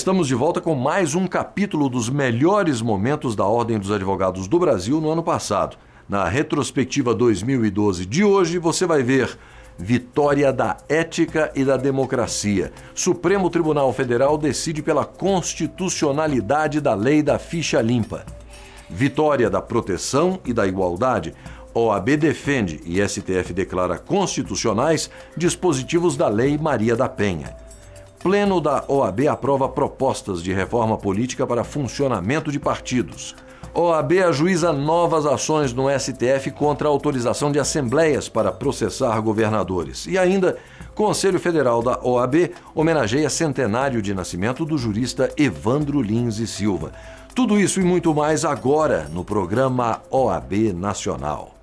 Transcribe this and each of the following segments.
estamos de volta com mais um capítulo dos melhores momentos da Ordem dos Advogados do Brasil no ano passado. Na retrospectiva 2012 de hoje, você vai ver vitória da ética e da democracia. Supremo Tribunal Federal decide pela constitucionalidade da lei da ficha limpa. Vitória da proteção e da igualdade. OAB defende e STF declara constitucionais dispositivos da Lei Maria da Penha. Pleno da OAB aprova propostas de reforma política para funcionamento de partidos. OAB ajuiza novas ações no STF contra a autorização de assembleias para processar governadores. E ainda, Conselho Federal da OAB homenageia centenário de nascimento do jurista Evandro Lins e Silva. Tudo isso e muito mais agora no programa OAB Nacional.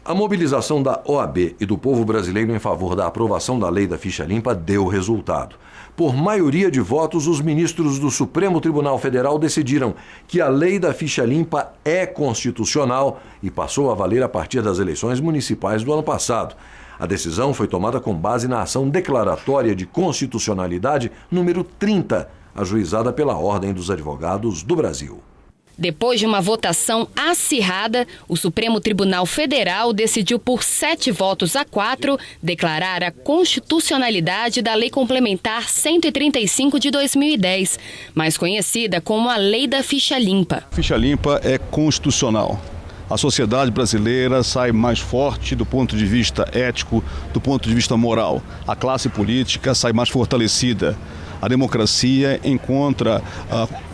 A mobilização da OAB e do povo brasileiro em favor da aprovação da lei da ficha limpa deu resultado. Por maioria de votos, os ministros do Supremo Tribunal Federal decidiram que a lei da ficha limpa é constitucional e passou a valer a partir das eleições municipais do ano passado. A decisão foi tomada com base na ação declaratória de constitucionalidade número 30, ajuizada pela Ordem dos Advogados do Brasil. Depois de uma votação acirrada, o Supremo Tribunal Federal decidiu por 7 votos a 4 declarar a constitucionalidade da Lei Complementar 135 de 2010, mais conhecida como a Lei da Ficha Limpa. A ficha limpa é constitucional. A sociedade brasileira sai mais forte do ponto de vista ético, do ponto de vista moral. A classe política sai mais fortalecida. A democracia encontra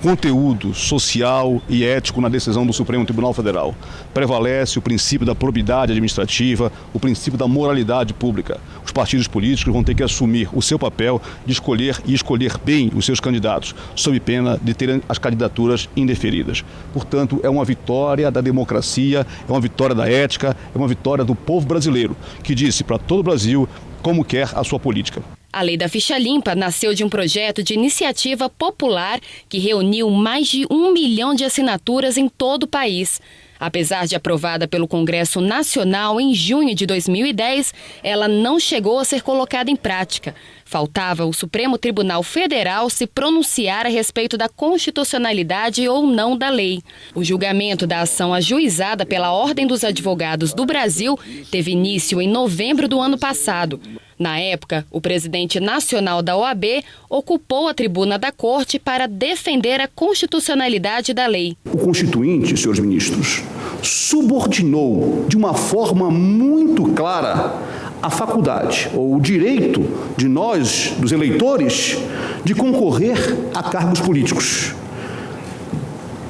conteúdo social e ético na decisão do Supremo Tribunal Federal. Prevalece o princípio da probidade administrativa, o princípio da moralidade pública. Os partidos políticos vão ter que assumir o seu papel de escolher e escolher bem os seus candidatos, sob pena de terem as candidaturas indeferidas. Portanto, é uma vitória da democracia, é uma vitória da ética, é uma vitória do povo brasileiro, que disse para todo o Brasil como quer a sua política. A Lei da Ficha Limpa nasceu de um projeto de iniciativa popular que reuniu mais de 1 milhão de assinaturas em todo o país. Apesar de aprovada pelo Congresso Nacional em junho de 2010, ela não chegou a ser colocada em prática. Faltava o Supremo Tribunal Federal se pronunciar a respeito da constitucionalidade ou não da lei. O julgamento da ação ajuizada pela Ordem dos Advogados do Brasil teve início em novembro do ano passado. Na época, o presidente nacional da OAB ocupou a tribuna da Corte para defender a constitucionalidade da lei. O Constituinte, senhores ministros, subordinou de uma forma muito clara a faculdade ou o direito de nós, dos eleitores, de concorrer a cargos políticos.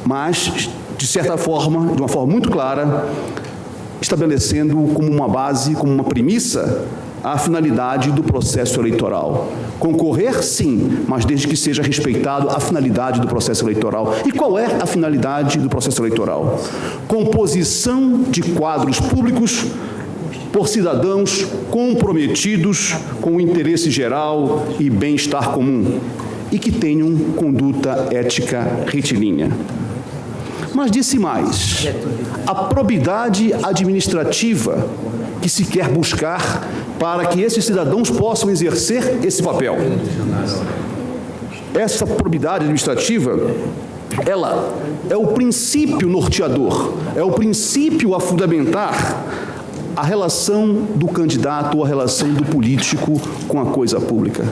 Mas, de certa forma, de uma forma muito clara, estabelecendo como uma base, como uma premissa, a finalidade do processo eleitoral. Concorrer, sim, mas desde que seja respeitado a finalidade do processo eleitoral. E qual é a finalidade do processo eleitoral? Composição de quadros públicos por cidadãos comprometidos com o interesse geral e bem-estar comum e que tenham conduta ética retilínea. Mas disse mais, a probidade administrativa que se quer buscar para que esses cidadãos possam exercer esse papel. Essa probidade administrativa, ela é o princípio norteador, é o princípio a fundamentar a relação do candidato ou a relação do político com a coisa pública,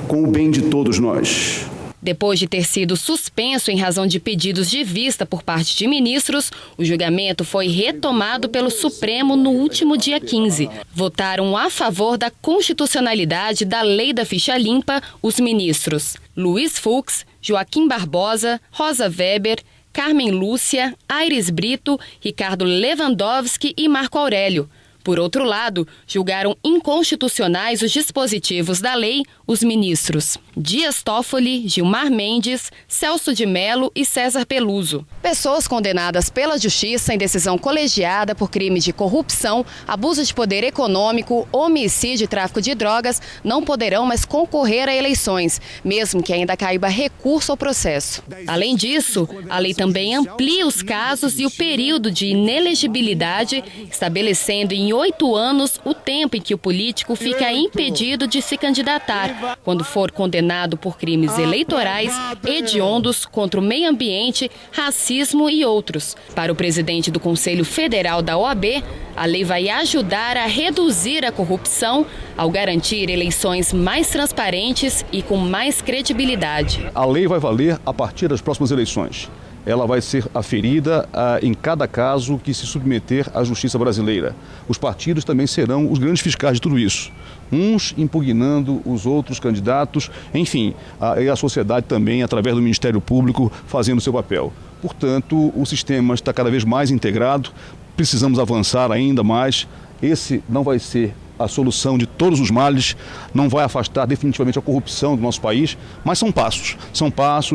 com o bem de todos nós. Depois de ter sido suspenso em razão de pedidos de vista por parte de ministros, o julgamento foi retomado pelo Supremo no último dia 15. Votaram a favor da constitucionalidade da Lei da Ficha Limpa os ministros Luiz Fux, Joaquim Barbosa, Rosa Weber, Carmen Lúcia, Aires Brito, Ricardo Lewandowski e Marco Aurélio. Por outro lado, julgaram inconstitucionais os dispositivos da lei os ministros Dias Toffoli, Gilmar Mendes, Celso de Mello e César Peluso. Pessoas condenadas pela Justiça em decisão colegiada por crimes de corrupção, abuso de poder econômico, homicídio e tráfico de drogas não poderão mais concorrer a eleições, mesmo que ainda caiba recurso ao processo. Além disso, a lei também amplia os casos e o período de inelegibilidade, estabelecendo em em 8 anos o tempo em que o político fica impedido de se candidatar, quando for condenado por crimes eleitorais, hediondos, contra o meio ambiente, racismo e outros. Para o presidente do Conselho Federal da OAB, a lei vai ajudar a reduzir a corrupção ao garantir eleições mais transparentes e com mais credibilidade. A lei vai valer a partir das próximas eleições. Ela vai ser aferida em cada caso que se submeter à justiça brasileira. Os partidos também serão os grandes fiscais de tudo isso. Uns impugnando os outros candidatos, enfim, a sociedade também, através do Ministério Público, fazendo o seu papel. Portanto, o sistema está cada vez mais integrado, precisamos avançar ainda mais. Esse não vai ser a solução de todos os males, não vai afastar definitivamente a corrupção do nosso país, mas são passos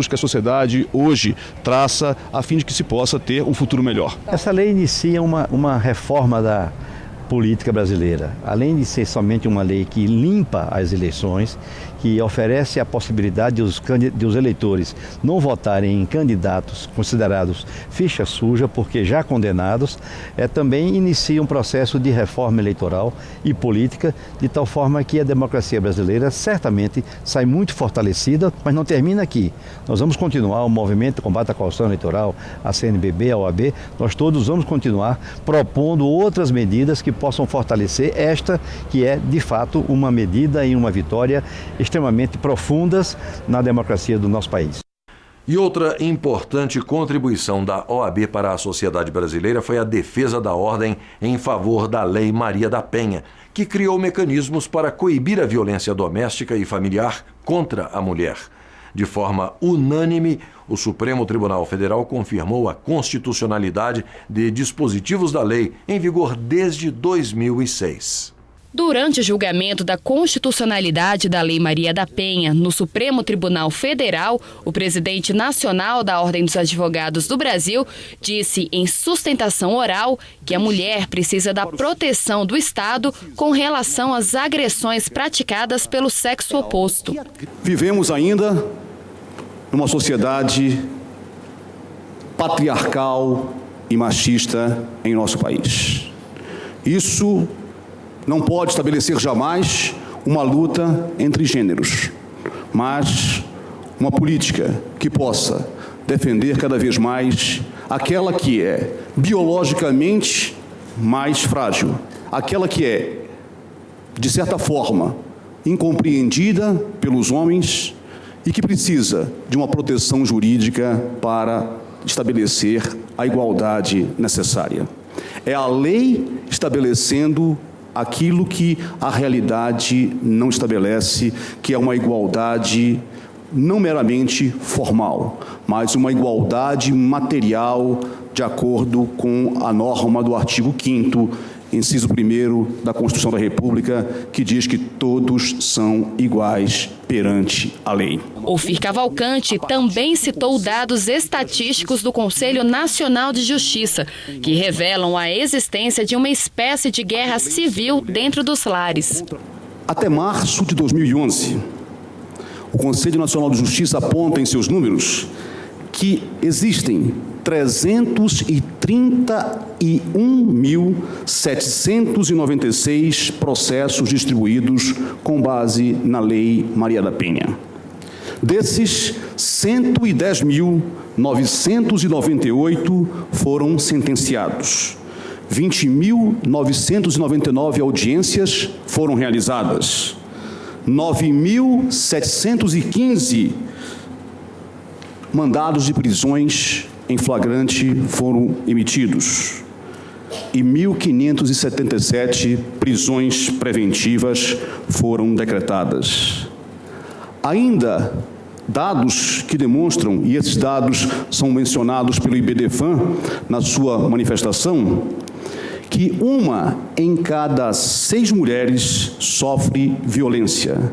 que a sociedade hoje traça a fim de que se possa ter um futuro melhor. Essa lei inicia uma reforma da política brasileira. Além de ser somente uma lei que limpa as eleições, que oferece a possibilidade dos eleitores não votarem em candidatos considerados ficha suja, porque já condenados, também inicia um processo de reforma eleitoral e política, de tal forma que a democracia brasileira certamente sai muito fortalecida, mas não termina aqui. Nós vamos continuar o movimento de combate à corrupção eleitoral, a CNBB, a OAB, nós todos vamos continuar propondo outras medidas que possam fortalecer esta, que é de fato uma medida e uma vitória extremamente profundas na democracia do nosso país. E outra importante contribuição da OAB para a sociedade brasileira foi a defesa da ordem em favor da Lei Maria da Penha, que criou mecanismos para coibir a violência doméstica e familiar contra a mulher. De forma unânime, o Supremo Tribunal Federal confirmou a constitucionalidade de dispositivos da lei em vigor desde 2006. Durante o julgamento da constitucionalidade da Lei Maria da Penha no Supremo Tribunal Federal, o presidente nacional da Ordem dos Advogados do Brasil disse em sustentação oral que a mulher precisa da proteção do Estado com relação às agressões praticadas pelo sexo oposto. Vivemos ainda numa sociedade patriarcal e machista em nosso país. Isso não pode estabelecer jamais uma luta entre gêneros, mas uma política que possa defender cada vez mais aquela que é biologicamente mais frágil, aquela que é, de certa forma, incompreendida pelos homens e que precisa de uma proteção jurídica para estabelecer a igualdade necessária. É a lei estabelecendo aquilo que a realidade não estabelece, que é uma igualdade não meramente formal, mas uma igualdade material de acordo com a norma do artigo 5º, inciso 1º da Constituição da República, que diz que todos são iguais perante a lei. Ofir Cavalcante também citou dados estatísticos do Conselho Nacional de Justiça, que revelam a existência de uma espécie de guerra civil dentro dos lares. Até março de 2011, o Conselho Nacional de Justiça aponta em seus números que existem 331.796 processos distribuídos com base na Lei Maria da Penha. Desses, 110.998 foram sentenciados. 20.999 audiências foram realizadas. 9.715 mandados de prisões em flagrante foram emitidos e 1.577 prisões preventivas foram decretadas. Ainda dados que demonstram, e esses dados são mencionados pelo IBDFAN na sua manifestação, que 1 em cada 6 mulheres sofre violência.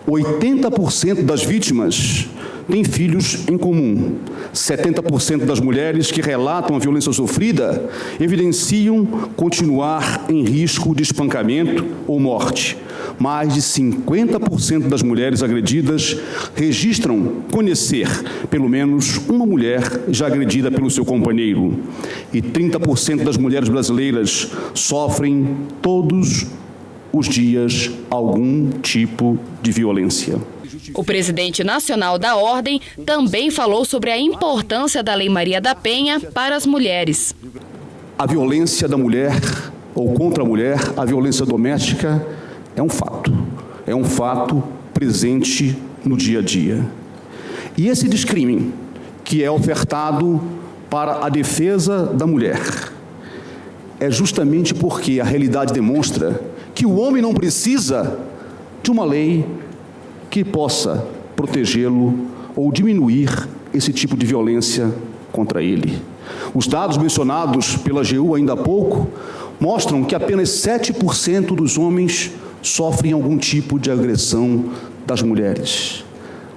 80% das vítimas têm filhos em comum. 70% das mulheres que relatam a violência sofrida evidenciam continuar em risco de espancamento ou morte. mais de 50% das mulheres agredidas registram conhecer pelo menos uma mulher já agredida pelo seu companheiro. E 30% das mulheres brasileiras sofrem todos os dias algum tipo de violência. O presidente nacional da Ordem também falou sobre a importância da Lei Maria da Penha para as mulheres. A violência da mulher ou contra a mulher, a violência doméstica é um fato presente no dia a dia. E esse discrimen que é ofertado para a defesa da mulher é justamente porque a realidade demonstra que o homem não precisa de uma lei que possa protegê-lo ou diminuir esse tipo de violência contra ele. Os dados mencionados pela AGU ainda há pouco mostram que apenas 7% dos homens sofrem algum tipo de agressão das mulheres.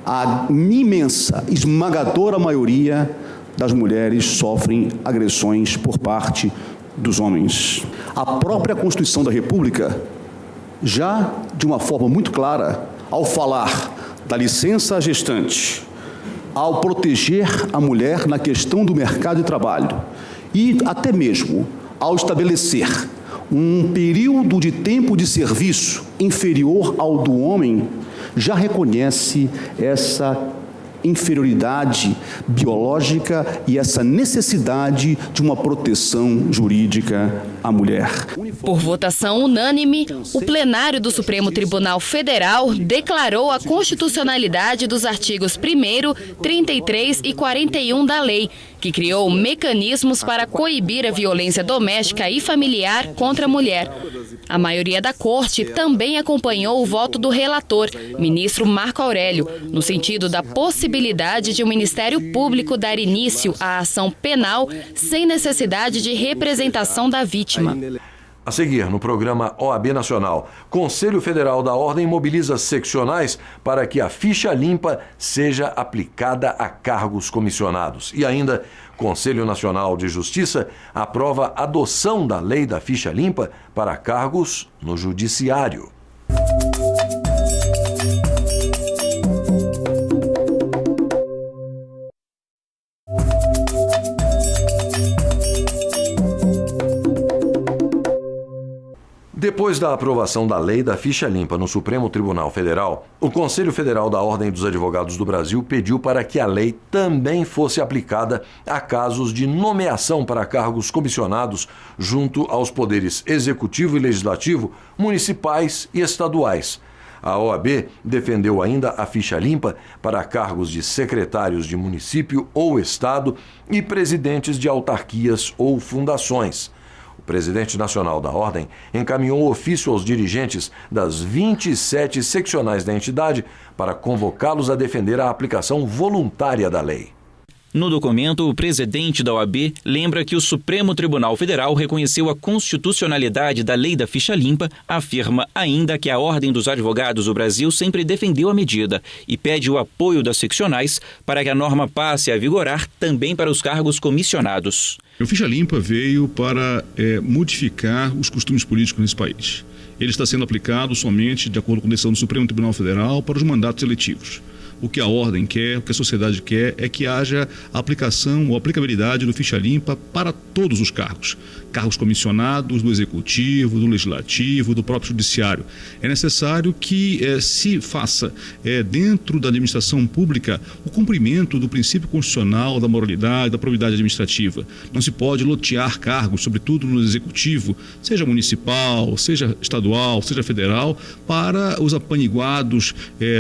A imensa, esmagadora maioria das mulheres sofrem agressões por parte dos homens. A própria Constituição da República, já de uma forma muito clara, ao falar da licença gestante, ao proteger a mulher na questão do mercado de trabalho e até mesmo ao estabelecer um período de tempo de serviço inferior ao do homem, já reconhece essa inferioridade biológica e essa necessidade de uma proteção jurídica à mulher. Por votação unânime, o plenário do Supremo Tribunal Federal declarou a constitucionalidade dos artigos 1º, 33 e 41 da lei, que criou mecanismos para coibir a violência doméstica e familiar contra a mulher. A maioria da Corte também acompanhou o voto do relator, ministro Marco Aurélio, no sentido da possibilidade de o Ministério Público dar início à ação penal sem necessidade de representação da vítima. A seguir, no programa OAB Nacional, Conselho Federal da Ordem mobiliza seccionais para que a ficha limpa seja aplicada a cargos comissionados. E ainda, Conselho Nacional de Justiça aprova a adoção da lei da ficha limpa para cargos no Judiciário. Depois da aprovação da lei da ficha limpa no Supremo Tribunal Federal, o Conselho Federal da Ordem dos Advogados do Brasil pediu para que a lei também fosse aplicada a casos de nomeação para cargos comissionados junto aos poderes executivo e legislativo, municipais e estaduais. A OAB defendeu ainda a ficha limpa para cargos de secretários de município ou estado e presidentes de autarquias ou fundações. O presidente nacional da Ordem encaminhou ofício aos dirigentes das 27 seccionais da entidade para convocá-los a defender a aplicação voluntária da lei. No documento, o presidente da OAB lembra que o Supremo Tribunal Federal reconheceu a constitucionalidade da lei da ficha limpa, afirma ainda que a Ordem dos Advogados do Brasil sempre defendeu a medida e pede o apoio das seccionais para que a norma passe a vigorar também para os cargos comissionados. O Ficha Limpa veio para modificar os costumes políticos nesse país. Ele está sendo aplicado somente, de acordo com a decisão do Supremo Tribunal Federal, para os mandatos eletivos. O que a ordem quer, o que a sociedade quer é que haja aplicação ou aplicabilidade do Ficha Limpa para todos os cargos. Cargos comissionados do Executivo, do Legislativo, do próprio Judiciário. É necessário que se faça dentro da administração pública o cumprimento do princípio constitucional, da moralidade, da probidade administrativa. Não se pode lotear cargos, sobretudo no Executivo, seja municipal, seja estadual, seja federal, para os apaniguados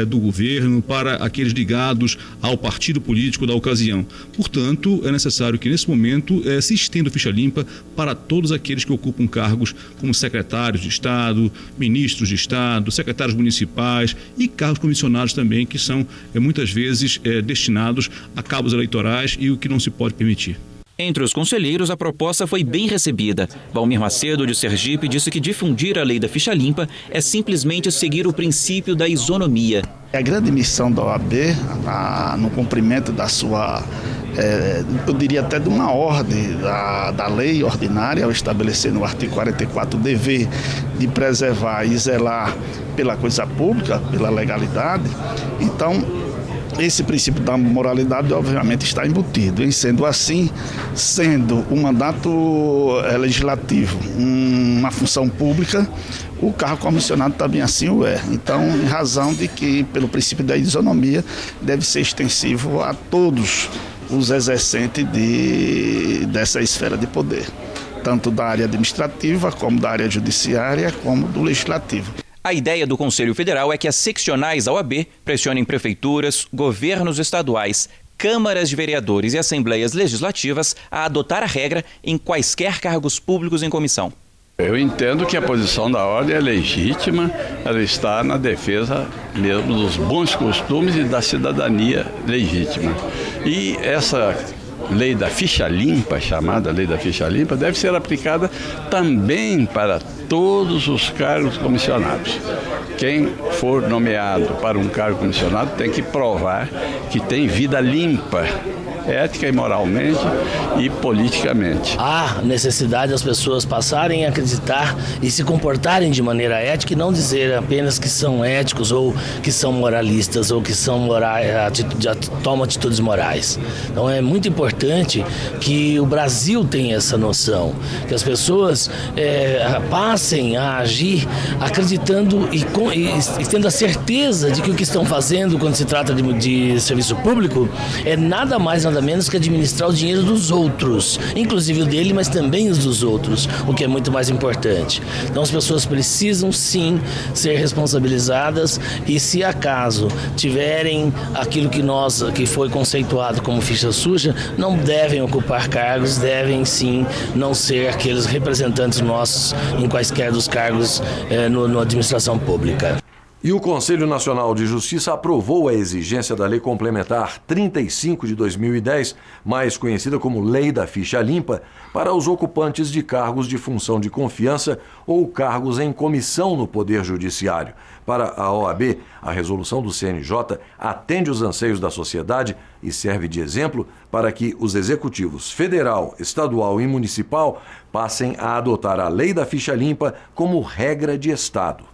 do governo, para aqueles ligados ao partido político da ocasião. Portanto, é necessário que, nesse momento, se estenda o Ficha Limpa para todos aqueles que ocupam cargos como secretários de Estado, ministros de Estado, secretários municipais e cargos comissionados também, que são, muitas vezes, destinados a cabos eleitorais e o que não se pode permitir. Entre os conselheiros, a proposta foi bem recebida. Valmir Macedo, de Sergipe, disse que difundir a lei da ficha limpa é simplesmente seguir o princípio da isonomia. A grande missão da OAB, no cumprimento da sua eu diria até de uma ordem da lei ordinária, ao estabelecer no artigo 44 o dever de preservar e zelar pela coisa pública, pela legalidade. Então, esse princípio da moralidade, obviamente, está embutido. E sendo assim, sendo o mandato legislativo uma função pública, o cargo comissionado também assim o é. Então, em razão de que, pelo princípio da isonomia, deve ser extensivo a todos os exercentes dessa esfera de poder, tanto da área administrativa, como da área judiciária, como do legislativo. A ideia do Conselho Federal é que as seccionais da OAB pressionem prefeituras, governos estaduais, câmaras de vereadores e assembleias legislativas a adotar a regra em quaisquer cargos públicos em comissão. Eu entendo que a posição da ordem é legítima, ela está na defesa mesmo dos bons costumes e da cidadania legítima. E essa lei da ficha limpa, chamada lei da ficha limpa, deve ser aplicada também para todos os cargos comissionados. Quem for nomeado para um cargo comissionado tem que provar que tem vida limpa, ética e moralmente e politicamente. Há necessidade das pessoas passarem a acreditar e se comportarem de maneira ética e não dizer apenas que são éticos ou que são moralistas ou que são tomam atitudes morais. Então é muito importante que o Brasil tenha essa noção, que as pessoas passem a agir acreditando e tendo a certeza de que o que estão fazendo quando se trata de serviço público é nada mais, nada menos que administrar o dinheiro dos outros, inclusive o dele, mas também os dos outros, o que é muito mais importante. Então as pessoas precisam sim ser responsabilizadas e, se acaso tiverem aquilo que foi conceituado como ficha suja, não devem ocupar cargos, devem sim não ser aqueles representantes nossos em quaisquer dos cargos na administração pública. E o Conselho Nacional de Justiça aprovou a exigência da Lei Complementar 35 de 2010, mais conhecida como Lei da Ficha Limpa, para os ocupantes de cargos de função de confiança ou cargos em comissão no Poder Judiciário. Para a OAB, a resolução do CNJ atende os anseios da sociedade e serve de exemplo para que os executivos federal, estadual e municipal passem a adotar a Lei da Ficha Limpa como regra de Estado.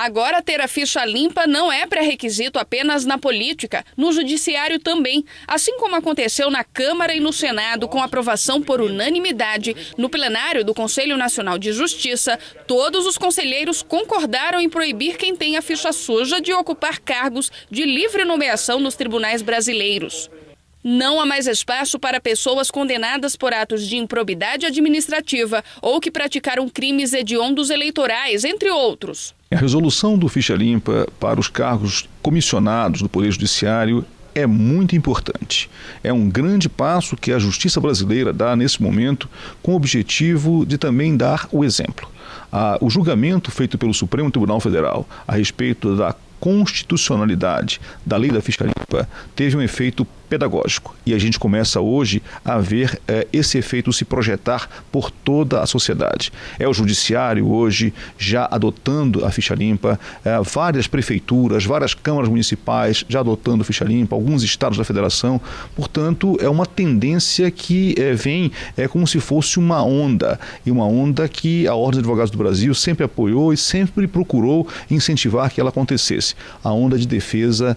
Agora, ter a ficha limpa não é pré-requisito apenas na política, no judiciário também. Assim como aconteceu na Câmara e no Senado, com aprovação por unanimidade, no plenário do Conselho Nacional de Justiça, todos os conselheiros concordaram em proibir quem tem a ficha suja de ocupar cargos de livre nomeação nos tribunais brasileiros. Não há mais espaço para pessoas condenadas por atos de improbidade administrativa ou que praticaram crimes hediondos eleitorais, entre outros. A resolução do Ficha Limpa para os cargos comissionados do Poder Judiciário é muito importante. É um grande passo que a justiça brasileira dá nesse momento com o objetivo de também dar o exemplo. O julgamento feito pelo Supremo Tribunal Federal a respeito da constitucionalidade da Lei da Ficha Limpa teve um efeito pedagógico e a gente começa hoje a ver esse efeito se projetar por toda a sociedade. É o judiciário hoje já adotando a ficha limpa, várias prefeituras, várias câmaras municipais já adotando a ficha limpa, alguns estados da federação. Portanto, é uma tendência que vem como se fosse uma onda, e uma onda que a Ordem dos Advogados do Brasil sempre apoiou e sempre procurou incentivar que ela acontecesse. A onda de defesa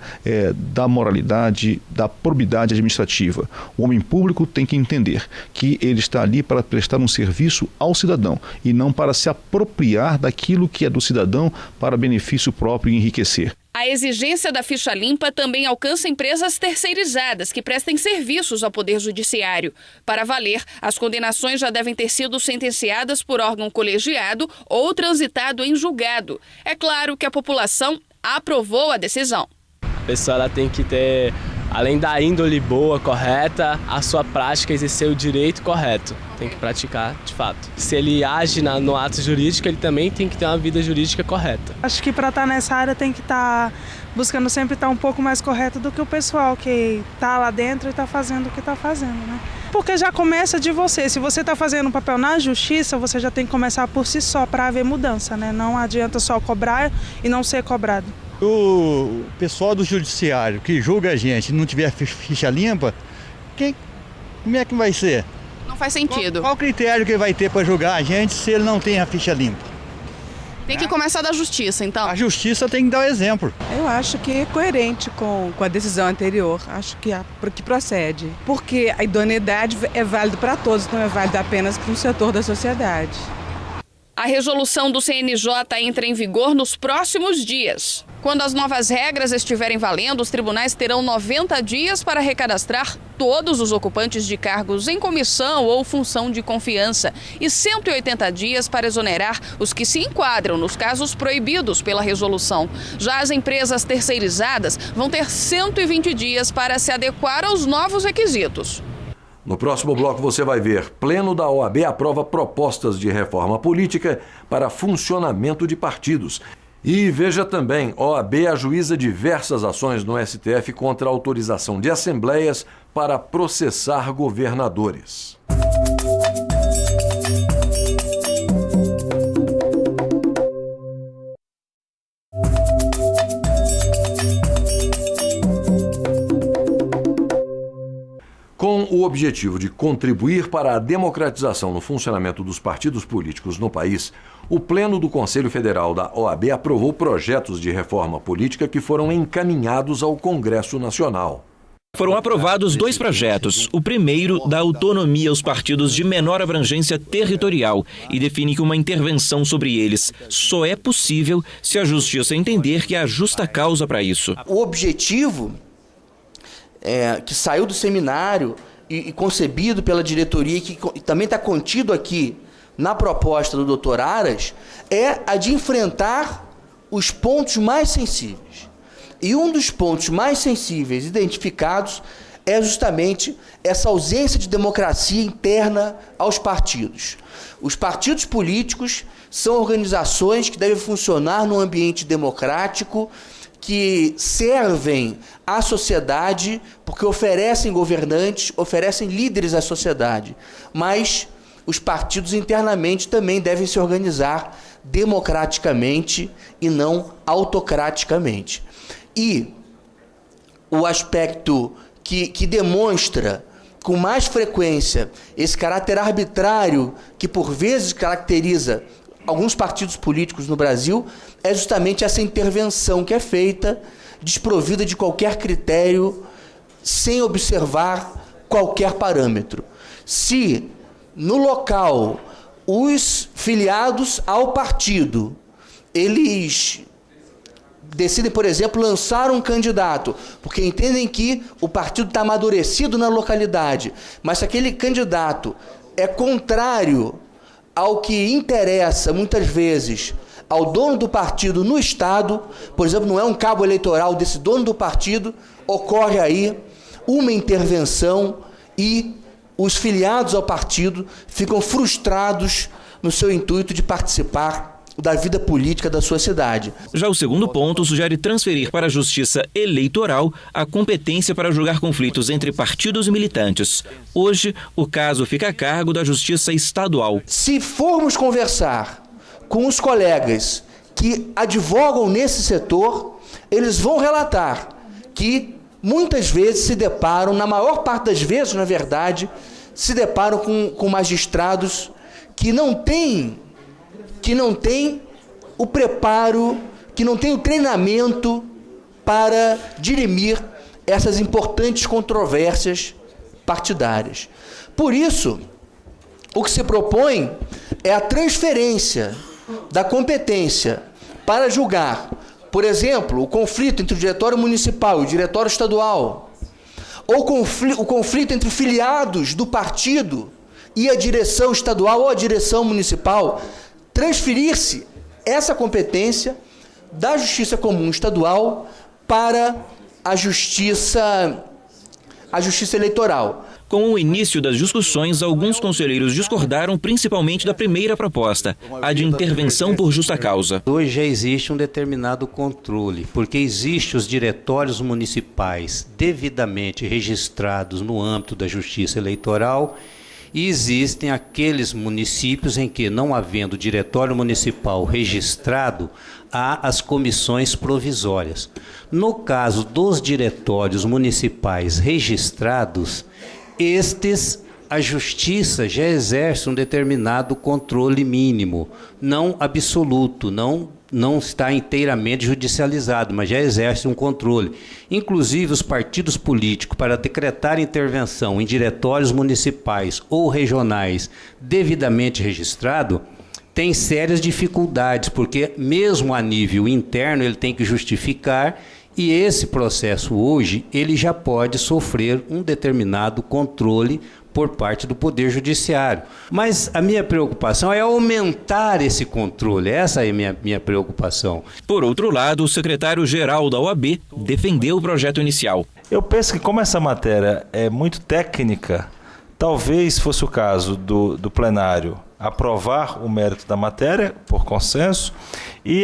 da moralidade, da probidade administrativa. O homem público tem que entender que ele está ali para prestar um serviço ao cidadão e não para se apropriar daquilo que é do cidadão para benefício próprio e enriquecer. A exigência da ficha limpa também alcança empresas terceirizadas que prestem serviços ao Poder Judiciário. Para valer, as condenações já devem ter sido sentenciadas por órgão colegiado ou transitado em julgado. É claro que a população aprovou a decisão. A pessoa ela tem que ter, além da índole boa, correta, a sua prática exercer o direito correto. Tem que praticar de fato. Se ele age no ato jurídico, ele também tem que ter uma vida jurídica correta. Acho que para estar nessa área tem que estar buscando sempre estar um pouco mais correto do que o pessoal que está lá dentro e está fazendo o que está fazendo, né? Porque já começa de você. Se você está fazendo um papel na justiça, você já tem que começar por si só para haver mudança, né? Não adianta só cobrar e não ser cobrado. O pessoal do judiciário que julga a gente e não tiver ficha limpa, Como é que vai ser? Não faz sentido. Qual critério que ele vai ter para julgar a gente se ele não tem a ficha limpa? Tem que começar da justiça, então. A justiça tem que dar o exemplo. Eu acho que é coerente com a decisão anterior. Acho que procede. Porque a idoneidade é válida para todos, não é válida apenas para um setor da sociedade. A resolução do CNJ entra em vigor nos próximos dias. Quando as novas regras estiverem valendo, os tribunais terão 90 dias para recadastrar todos os ocupantes de cargos em comissão ou função de confiança e 180 dias para exonerar os que se enquadram nos casos proibidos pela resolução. Já as empresas terceirizadas vão ter 120 dias para se adequar aos novos requisitos. No próximo bloco você vai ver: Pleno da OAB aprova propostas de reforma política para funcionamento de partidos. E veja também, OAB ajuiza diversas ações no STF contra a autorização de assembleias para processar governadores. Com o objetivo de contribuir para a democratização no funcionamento dos partidos políticos no país, o Pleno do Conselho Federal da OAB aprovou projetos de reforma política que foram encaminhados ao Congresso Nacional. Foram aprovados 2 projetos. O primeiro dá autonomia aos partidos de menor abrangência territorial e define que uma intervenção sobre eles só é possível se a Justiça entender que há justa causa para isso. O objetivo que saiu do seminário e concebido pela diretoria, que também está contido aqui na proposta do Dr. Aras, é a de enfrentar os pontos mais sensíveis. E um dos pontos mais sensíveis identificados é justamente essa ausência de democracia interna aos partidos. Os partidos políticos são organizações que devem funcionar num ambiente democrático, que servem à sociedade porque oferecem governantes, oferecem líderes à sociedade. Mas os partidos internamente também devem se organizar democraticamente e não autocraticamente. E o aspecto que demonstra com mais frequência esse caráter arbitrário que por vezes caracteriza alguns partidos políticos no Brasil é justamente essa intervenção que é feita, desprovida de qualquer critério, sem observar qualquer parâmetro. Se no local os filiados ao partido, eles decidem, por exemplo, lançar um candidato, porque entendem que o partido está amadurecido na localidade, mas se aquele candidato é contrário ao que interessa, muitas vezes, ao dono do partido no Estado, por exemplo, não é um cabo eleitoral desse dono do partido, ocorre aí uma intervenção e os filiados ao partido ficam frustrados no seu intuito de participar da vida política da sua cidade. Já o segundo ponto sugere transferir para a Justiça Eleitoral a competência para julgar conflitos entre partidos e militantes. Hoje, o caso fica a cargo da Justiça Estadual. Se formos conversar com os colegas que advogam nesse setor, eles vão relatar que muitas vezes se deparam, na maior parte das vezes, na verdade, se deparam com magistrados que não têm o preparo, que não têm o treinamento para dirimir essas importantes controvérsias partidárias. Por isso, o que se propõe é a transferência da competência para julgar, por exemplo, o conflito entre o diretório municipal e o diretório estadual, ou o conflito entre filiados do partido e a direção estadual ou a direção municipal, transferir-se essa competência da Justiça Comum Estadual para a Justiça Eleitoral. Com o início das discussões, alguns conselheiros discordaram principalmente da primeira proposta, a de intervenção por justa causa. Hoje já existe um determinado controle, porque existem os diretórios municipais devidamente registrados no âmbito da Justiça Eleitoral e existem aqueles municípios em que, não havendo diretório municipal registrado, há as comissões provisórias. No caso dos diretórios municipais registrados, a Justiça já exerce um determinado controle mínimo, não absoluto, não está inteiramente judicializado, mas já exerce um controle. Inclusive, os partidos políticos, para decretar intervenção em diretórios municipais ou regionais devidamente registrado, tem sérias dificuldades, porque mesmo a nível interno ele tem que justificar, e esse processo hoje ele já pode sofrer um determinado controle por parte do Poder Judiciário. Mas a minha preocupação é aumentar esse controle, essa é a minha preocupação. Por outro lado, o secretário-geral da OAB defendeu o projeto inicial. Eu penso que como essa matéria é muito técnica, talvez fosse o caso do plenário aprovar o mérito da matéria por consenso e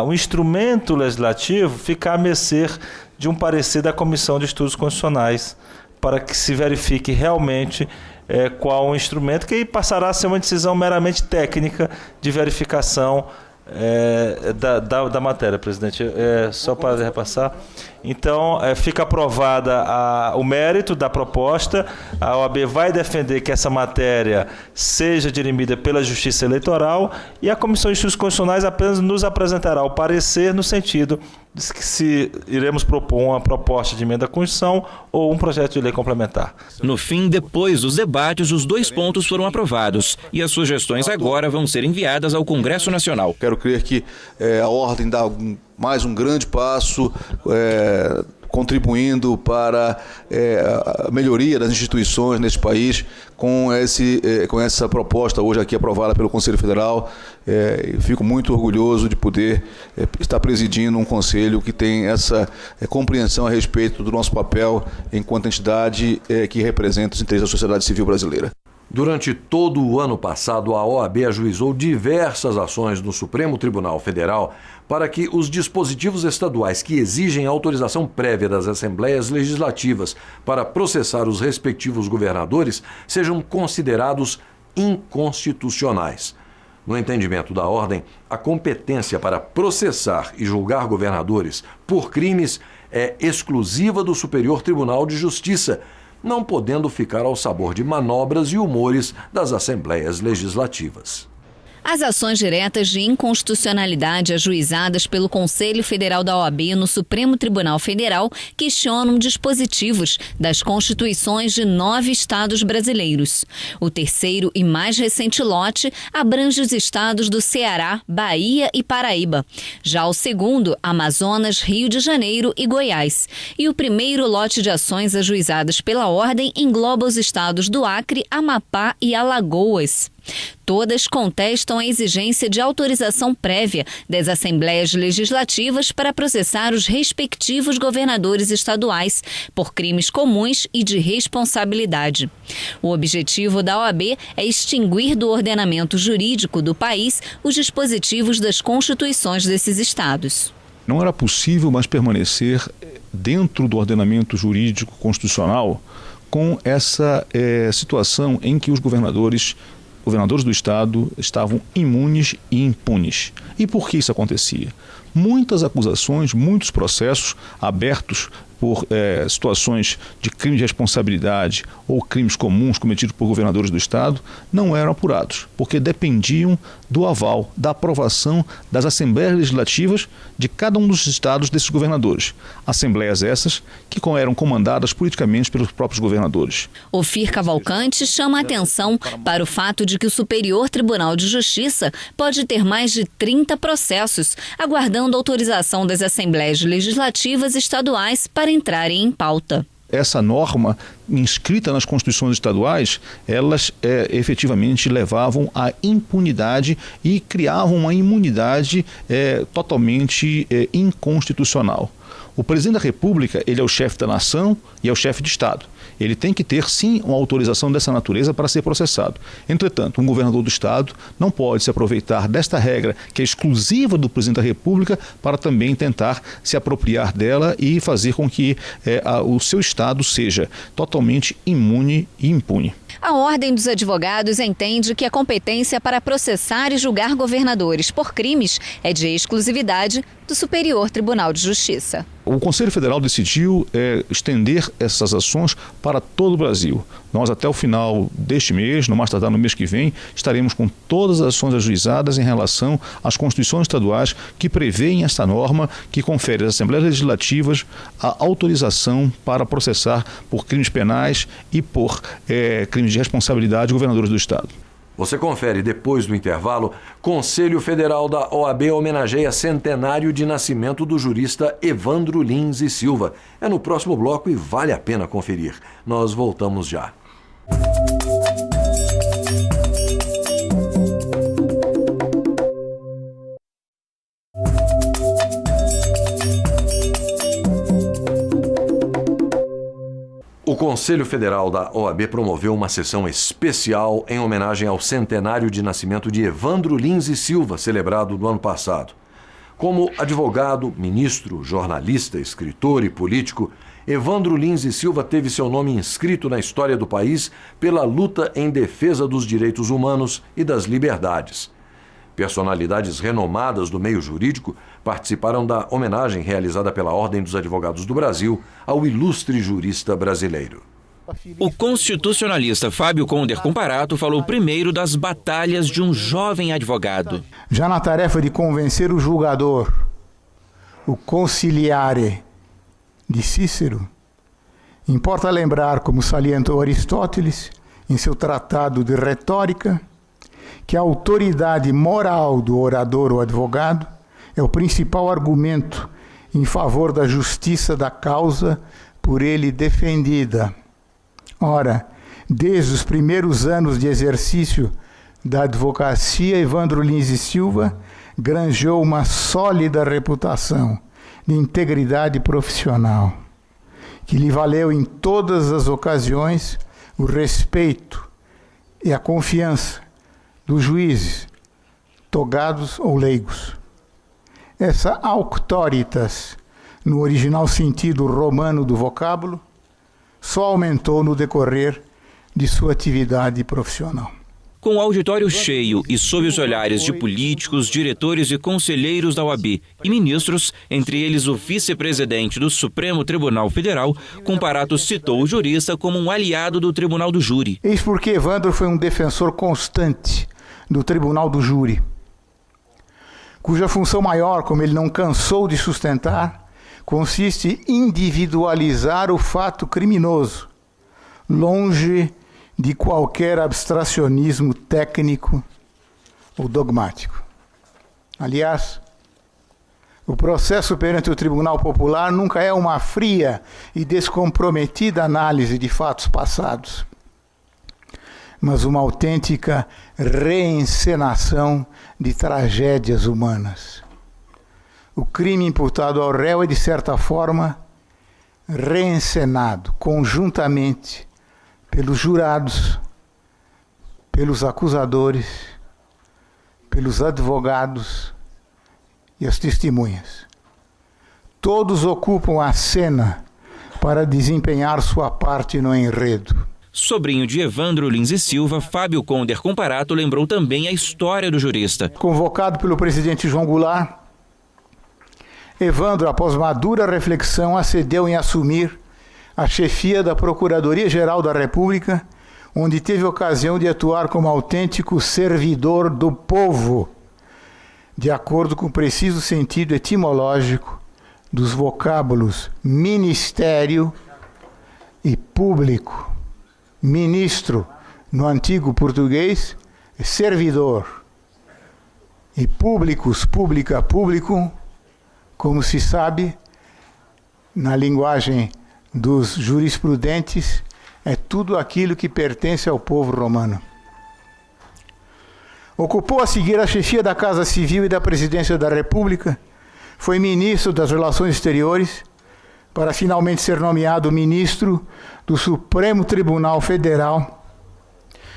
o instrumento legislativo ficar a mercê de um parecer da Comissão de Estudos Constitucionais para que se verifique realmente qual o instrumento, que aí passará a ser uma decisão meramente técnica de verificação da matéria, presidente. Só para repassar. Então, fica aprovada o mérito da proposta, a OAB vai defender que essa matéria seja dirimida pela Justiça Eleitoral e a Comissão de Estudos Constitucionais apenas nos apresentará o parecer no sentido de que se iremos propor uma proposta de emenda à Constituição ou um projeto de lei complementar. No fim, depois dos debates, os 2 pontos foram aprovados e as sugestões agora vão ser enviadas ao Congresso Nacional. Quero crer que a ordem dá mais um grande passo, contribuindo para a melhoria das instituições neste país com essa proposta hoje aqui aprovada pelo Conselho Federal. Fico muito orgulhoso de poder estar presidindo um conselho que tem essa compreensão a respeito do nosso papel enquanto entidade que representa os interesses da sociedade civil brasileira. Durante todo o ano passado, a OAB ajuizou diversas ações no Supremo Tribunal Federal para que os dispositivos estaduais que exigem autorização prévia das Assembleias Legislativas para processar os respectivos governadores sejam considerados inconstitucionais. No entendimento da ordem, a competência para processar e julgar governadores por crimes é exclusiva do Superior Tribunal de Justiça, não podendo ficar ao sabor de manobras e humores das Assembleias Legislativas. As ações diretas de inconstitucionalidade ajuizadas pelo Conselho Federal da OAB no Supremo Tribunal Federal questionam dispositivos das constituições de 9 estados brasileiros. O terceiro e mais recente lote abrange os estados do Ceará, Bahia e Paraíba. Já o segundo, Amazonas, Rio de Janeiro e Goiás. E o primeiro lote de ações ajuizadas pela ordem engloba os estados do Acre, Amapá e Alagoas. Todas contestam a exigência de autorização prévia das Assembleias Legislativas para processar os respectivos governadores estaduais por crimes comuns e de responsabilidade. O objetivo da OAB é extinguir do ordenamento jurídico do país os dispositivos das constituições desses estados. Não era possível mais permanecer dentro do ordenamento jurídico constitucional com essa situação em que os governadores do Estado estavam imunes e impunes. E por que isso acontecia? Muitas acusações, muitos processos abertos por situações de crime de responsabilidade ou crimes comuns cometidos por governadores do Estado não eram apurados, porque dependiam do aval, da aprovação das Assembleias Legislativas de cada um dos estados desses governadores. Assembleias essas que eram comandadas politicamente pelos próprios governadores. Ofir Cavalcante chama a atenção para o fato de que o Superior Tribunal de Justiça pode ter mais de 30 processos aguardando autorização das Assembleias Legislativas estaduais para entrarem em pauta. Essa norma inscrita nas constituições estaduais, elas efetivamente levavam à impunidade e criavam uma imunidade totalmente inconstitucional. O presidente da República, ele é o chefe da nação e é o chefe de Estado. Ele tem que ter, sim, uma autorização dessa natureza para ser processado. Entretanto, um governador do Estado não pode se aproveitar desta regra, que é exclusiva do presidente da República, para também tentar se apropriar dela e fazer com que o seu Estado seja totalmente imune e impune. A Ordem dos Advogados entende que a competência para processar e julgar governadores por crimes é de exclusividade do Superior Tribunal de Justiça. O Conselho Federal decidiu estender essas ações para todo o Brasil. Nós, até o final deste mês, no mais tardar no mês que vem, estaremos com todas as ações ajuizadas em relação às constituições estaduais que prevêem esta norma que confere às Assembleias Legislativas a autorização para processar por crimes penais e por crimes de responsabilidade governadores do Estado. Você confere depois do intervalo. Conselho Federal da OAB homenageia centenário de nascimento do jurista Evandro Lins e Silva. É no próximo bloco e vale a pena conferir. Nós voltamos já. O Conselho Federal da OAB promoveu uma sessão especial em homenagem ao centenário de nascimento de Evandro Lins e Silva, celebrado no ano passado. Como advogado, ministro, jornalista, escritor e político, Evandro Lins e Silva teve seu nome inscrito na história do país pela luta em defesa dos direitos humanos e das liberdades. Personalidades renomadas do meio jurídico participaram da homenagem realizada pela Ordem dos Advogados do Brasil ao ilustre jurista brasileiro. O constitucionalista Fábio Conder Comparato falou primeiro das batalhas de um jovem advogado. Já na tarefa de convencer o julgador, o conciliare de Cícero, importa lembrar, como salientou Aristóteles em seu tratado de retórica, que a autoridade moral do orador ou advogado é o principal argumento em favor da justiça da causa por ele defendida. Ora, desde os primeiros anos de exercício da advocacia, Evandro Lins e Silva granjeou uma sólida reputação de integridade profissional, que lhe valeu em todas as ocasiões o respeito e a confiança dos juízes, togados ou leigos. Essa auctoritas, no original sentido romano do vocábulo, só aumentou no decorrer de sua atividade profissional. Com o auditório cheio e sob os olhares de políticos, diretores e conselheiros da OAB e ministros, entre eles o vice-presidente do Supremo Tribunal Federal, Comparato citou o jurista como um aliado do Tribunal do Júri. Eis porque Evandro foi um defensor constante do Tribunal do Júri, cuja função maior, como ele não cansou de sustentar, consiste em individualizar o fato criminoso, longe de qualquer abstracionismo técnico ou dogmático. Aliás, o processo perante o Tribunal Popular nunca é uma fria e descomprometida análise de fatos passados, mas uma autêntica reencenação de tragédias humanas. O crime imputado ao réu é, de certa forma, reencenado conjuntamente pelos jurados, pelos acusadores, pelos advogados e as testemunhas. Todos ocupam a cena para desempenhar sua parte no enredo. Sobrinho de Evandro Lins e Silva, Fábio Conder Comparato lembrou também a história do jurista. Convocado pelo presidente João Goulart, Evandro, após madura reflexão, acedeu em assumir a chefia da Procuradoria-Geral da República, onde teve ocasião de atuar como autêntico servidor do povo, de acordo com o preciso sentido etimológico dos vocábulos ministério e público. Ministro, no antigo português, é servidor. E públicos, pública, público, como se sabe, na linguagem dos jurisprudentes, é tudo aquilo que pertence ao povo romano. Ocupou a seguir a chefia da Casa Civil e da Presidência da República, foi ministro das Relações Exteriores, para finalmente ser nomeado ministro do Supremo Tribunal Federal,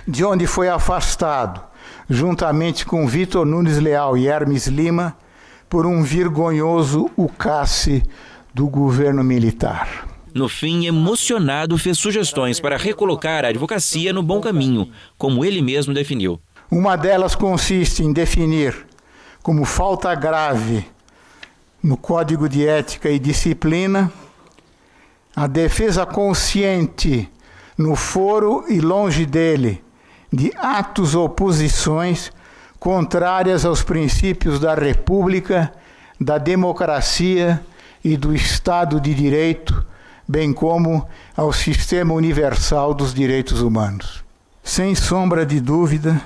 de onde foi afastado, juntamente com Vitor Nunes Leal e Hermes Lima, por um vergonhoso ucasse do governo militar. No fim, emocionado, fez sugestões para recolocar a advocacia no bom caminho, como ele mesmo definiu. Uma delas consiste em definir como falta grave no Código de Ética e Disciplina, a defesa consciente, no foro e longe dele, de atos ou posições contrárias aos princípios da República, da democracia e do Estado de Direito, bem como ao sistema universal dos direitos humanos. Sem sombra de dúvida,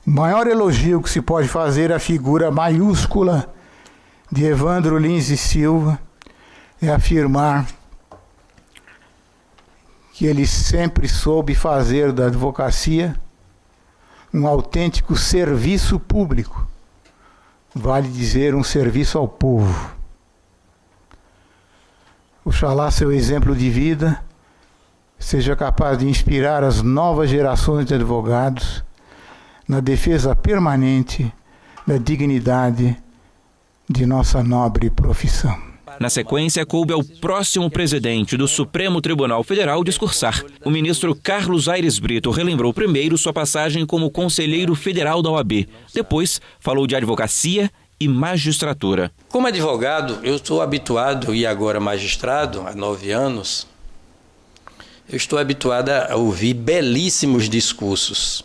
o maior elogio que se pode fazer à figura maiúscula de Evandro Lins e Silva é afirmar que ele sempre soube fazer da advocacia um autêntico serviço público, vale dizer, um serviço ao povo. Oxalá seu exemplo de vida seja capaz de inspirar as novas gerações de advogados na defesa permanente da dignidade de nossa nobre profissão. Na sequência, coube ao próximo presidente do Supremo Tribunal Federal discursar. O ministro Carlos Aires Brito relembrou primeiro sua passagem como conselheiro federal da OAB. Depois, falou de advocacia e magistratura. Como advogado, eu estou habituado, e agora magistrado, há 9 anos, eu estou habituado a ouvir belíssimos discursos,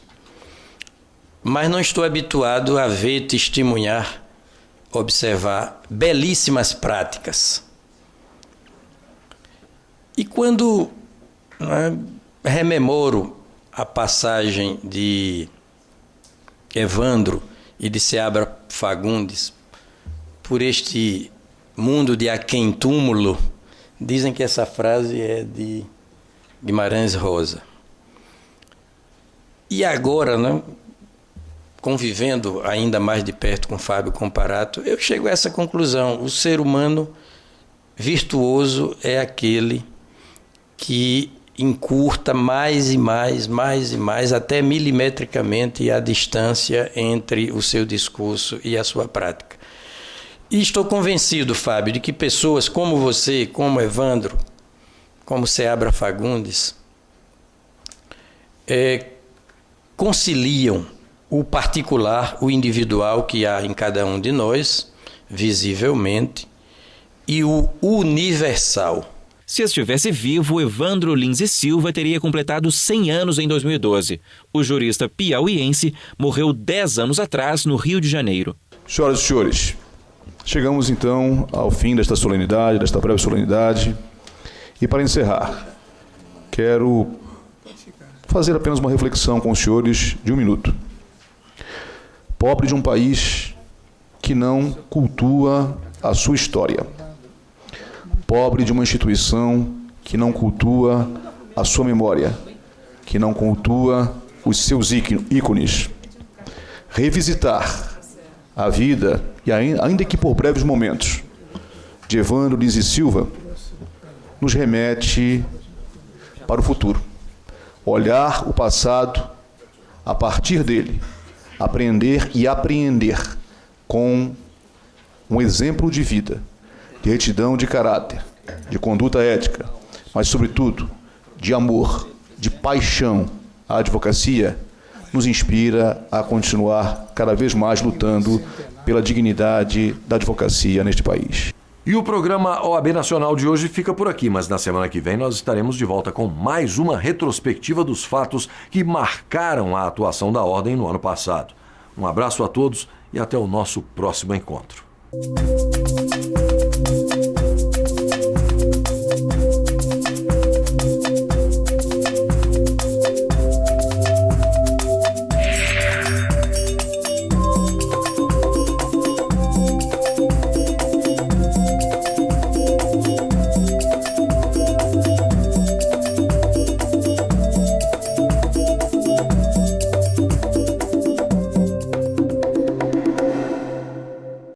mas não estou habituado a ver, testemunhar, observar belíssimas práticas. E quando rememoro a passagem de Evandro e de Seabra Fagundes por este mundo de aquém-túmulo, dizem que essa frase é de Guimarães Rosa. E agora, né, convivendo ainda mais de perto com Fábio Comparato, eu chego a essa conclusão: o ser humano virtuoso é aquele que encurta mais e mais, até milimetricamente, a distância entre o seu discurso e a sua prática. E estou convencido, Fábio, de que pessoas como você, como Evandro, como Seabra Fagundes, conciliam o particular, o individual que há em cada um de nós, visivelmente, e o universal. Se estivesse vivo, Evandro Lins e Silva teria completado 100 anos em 2012. O jurista piauiense morreu 10 anos atrás, no Rio de Janeiro. Senhoras e senhores, chegamos então ao fim desta solenidade, desta breve solenidade. E para encerrar, quero fazer apenas uma reflexão com os senhores de 1 minuto. Pobre de um país que não cultua a sua história. Pobre de uma instituição que não cultua a sua memória, que não cultua os seus ícones. Revisitar a vida, e ainda que por breves momentos, de Evandro Lins e Silva, nos remete para o futuro. Olhar o passado, a partir dele, aprender e apreender com um exemplo de vida, de retidão de caráter, de conduta ética, mas, sobretudo, de amor, de paixão à advocacia, nos inspira a continuar cada vez mais lutando pela dignidade da advocacia neste país. E o programa OAB Nacional de hoje fica por aqui, mas na semana que vem nós estaremos de volta com mais uma retrospectiva dos fatos que marcaram a atuação da Ordem no ano passado. Um abraço a todos e até o nosso próximo encontro.